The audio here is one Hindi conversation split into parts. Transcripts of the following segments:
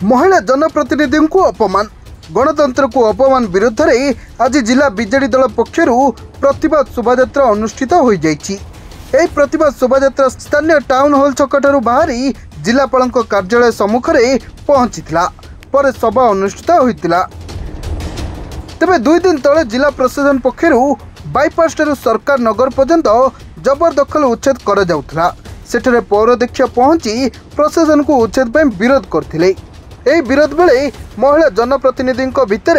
महिला जनप्रतिनिधि को अपमान गणतंत्र को अपमान विरुद्ध में आज जिला बीजेडी दल पक्षर प्रतिवाद शोभायात्रा अनुष्ठित हो जाइछि। एही प्रतिवाद शोभायात्रा स्थानीय टाउन हॉल छकठारु बाहरी जिलापाल कार्यालय सम्मुख में पहुंचीला पर सभा अनुष्ठित होइतिला। तेबे 2 दिन तले जिला प्रशासन पक्षर बाईपास सरकार नगर पर्यंत जबरदखल उच्छेद करा जाउथला। सेठरे पौराध्यक्ष पहुंची प्रशासन को उच्छेद पर विरोध करथिले। एही विरोध बेले महिला जनप्रतिनिधि भितर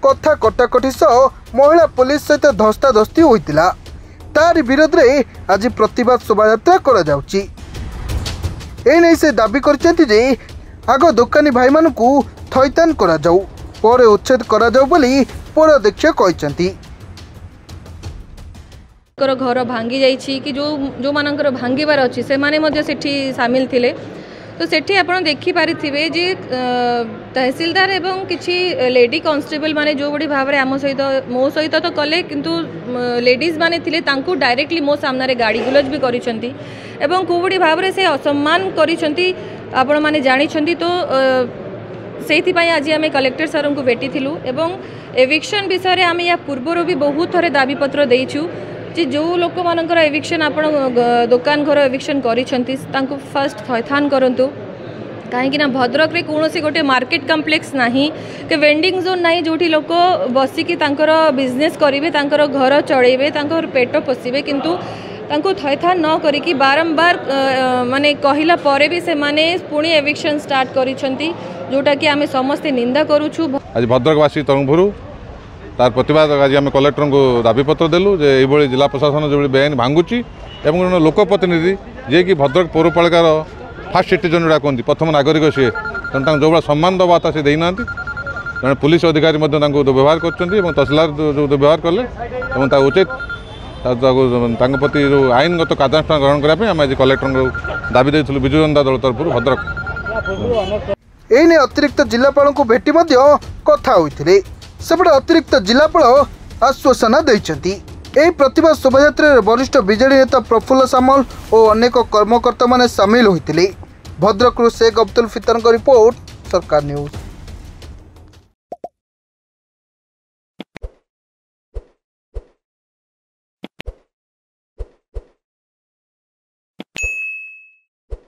कथा कटाकटी सह महिला पुलिस सहित धस्ताधस्ती होइतिला। तार विरोध में आज प्रतिवाद शोभायात्रा करा जाउची। एने से दाबी करछन्ति जे आग दुकानी भाई मानकू थैतान करा जाऊ पर उच्छेद करा जाऊ बोली पौराध्यक्ष कहछन्ति। घर भांगी जाइछि कि जो मानकर भांगिबार अछि से माने मध्ये सेठी शामिल थिले। तो सेठी आपण देखि पारिथिबे जे तहसीलदार एवं किछि लेडी कांस्टेबल माने जो बड़ी भाव रे आम सहित मो सहित तो कले किंतु लेडीज माने थिले तांकू डायरेक्टली मो सामने रे गाड़ी गुलज भी करिसंती एवं कोबडी भाव रे से असम्मान करिसंती आपण माने जानिसंती। तो सेथि पई आज आमे कलेक्टर सर को भेटी थिलु एवं एविक्शन विषय रे आमे या पूर्व भी बहुत थरे दाबी पत्र देइछु जे जो लोक मानकर एविक्शन आपण दुकान घर एविक्शन करिसंती तांको फर्स्ट थैथान करंतु कहीं ना भद्रक रे कोनोसी गोटे मार्केट कॉम्प्लेक्स नाही के वेंडिंग जोन नाही जोठी लोक बसिकी तांकर बिजनेस करिवे तांकर घर चळेबे तांकर पेट पोसिबे किंतु तांको थैथान न करिकी बारंबार माने कहिला परे भी से माने पुणी एविक्शन स्टार्ट करिसंती जोटा कि आमे समस्त निंदा करूछु। आज भद्रकवासी तरंगपुर तार प्रतिवाद आज आम कलेक्टर को दाबीपत्र देलु जे ये जिला प्रशासन जो बेआईन भांगुची एवं लोकप्रतिनिधि जे कि भद्रक पौरपालिकार फास्ट सिटीजन जोड़ा कहते प्रथम नागरिक सी तेनाली जो भाई सम्मान दवा से देना जड़े पुलिस अधिकारी दुर्व्यवहार कर तहसीलदार जो दुर्व्यवहार कले उचित प्रति जो आईनगत कार्यानुष्ठान ग्रहण करने आम आज कलेक्टर दाबी देलु विजु जनता दल तरफ भद्रक। एने अतिरिक्त जिलापाल को भेटी कथा होइथिले। सेपटे अतिरिक्त जिलापाल आश्वासन देइछन्ति। एही प्रतिवाद शोभायात्रा वरिष्ठ बीजेडी नेता प्रफुल्ल सामल और अनेक कर्मकर्ता माने शामिल होइतिले। भद्रकରୁ शेख अब्दुल फितरଙ୍କ रिपोर्ट सरकार न्यूज।